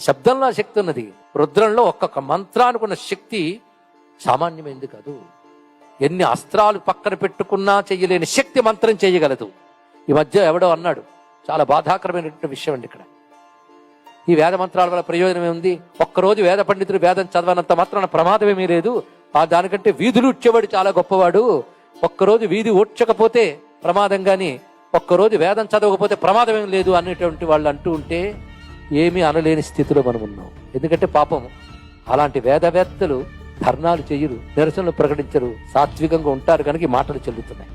శబ్దంలో ఆ శక్తి ఉన్నది. రుద్రంలో ఒక్కొక్క మంత్రానికి ఉన్న శక్తి సామాన్యమైంది కాదు. ఎన్ని అస్త్రాలు పక్కన పెట్టుకున్నా చెయ్యలేని శక్తి మంత్రం చేయగలదు. ఈ మధ్య ఎవడో అన్నాడు, చాలా బాధాకరమైనటువంటి విషయం అండి ఇక్కడ. ఈ వేద మంత్రాల వల్ల ప్రయోజనం ఏముంది? ఒక్కరోజు వేద పండితుడు వేదం చదవనంత మాత్రాన ప్రమాదమేమీ లేదు. దానికంటే వీధులు ఉడ్చేవాడు చాలా గొప్పవాడు. ఒక్కరోజు వీధి ఊడ్చకపోతే ప్రమాదం, కానీ ఒక్కరోజు వేదం చదవకపోతే ప్రమాదం ఏం లేదు అనేటువంటి వాళ్ళు అంటూ ఉంటే ఏమీ అనలేని స్థితిలో మనం ఉన్నాం. ఎందుకంటే పాపం అలాంటి వేదవేత్తలు ధర్నాలు చెయ్యరు, నిరసనలు ప్రకటించరు, సాత్వికంగా ఉంటారు కనుక ఈ మాటలు చెల్లుతున్నాయి.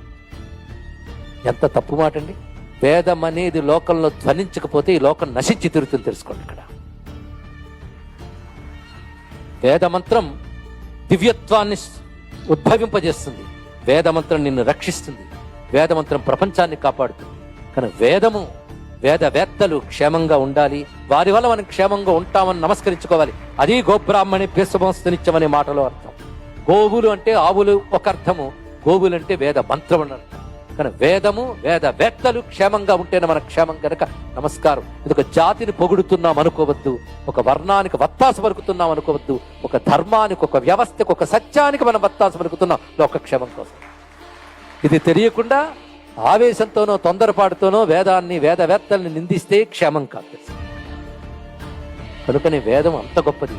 ఎంత తప్పు మాట అండి. వేదం అనేది లోకంలో ధ్వనించకపోతే ఈ లోకం నశించి తిరుగుతుంది. తెలుసుకోండి, ఇక్కడ వేదమంత్రం దివ్యత్వాన్ని ఉద్భవింపజేస్తుంది. వేదమంత్రం నిన్ను రక్షిస్తుంది. వేదమంత్రం ప్రపంచాన్ని కాపాడుతుంది. కానీ వేదవేత్తలు క్షేమంగా ఉండాలి. వారి వల్ల మనం క్షేమంగా ఉంటామని నమస్కరించుకోవాలి. అది గోబ్రాహ్మణి పేసమస్తనిత్యమనే మాటలో అర్థం. గోవులు అంటే ఆవులు ఒక అర్థము, గోవులు అంటే వేద మంత్రం అని అర్థం. కానీ వేదవేత్తలు క్షేమంగా ఉంటేనే మన క్షేమం కనుక నమస్కారం. ఇది ఒక జాతిని పొగుడుతున్నాం అనుకోవద్దు, ఒక వర్ణానికి వత్తాసు పలుకుతున్నాం అనుకోవద్దు, ఒక ధర్మానికి, ఒక వ్యవస్థకు, ఒక సత్యానికి మనం వత్తాసు పలుకుతున్నాం లోకక్షేమం కోసం. ఇది తెలియకుండా ఆవేశంతోనో తొందరపాటుతోనో వేదవేత్తల్ని నిందిస్తే క్షేమం కాదు. కనుకనే వేదం అంత గొప్పది.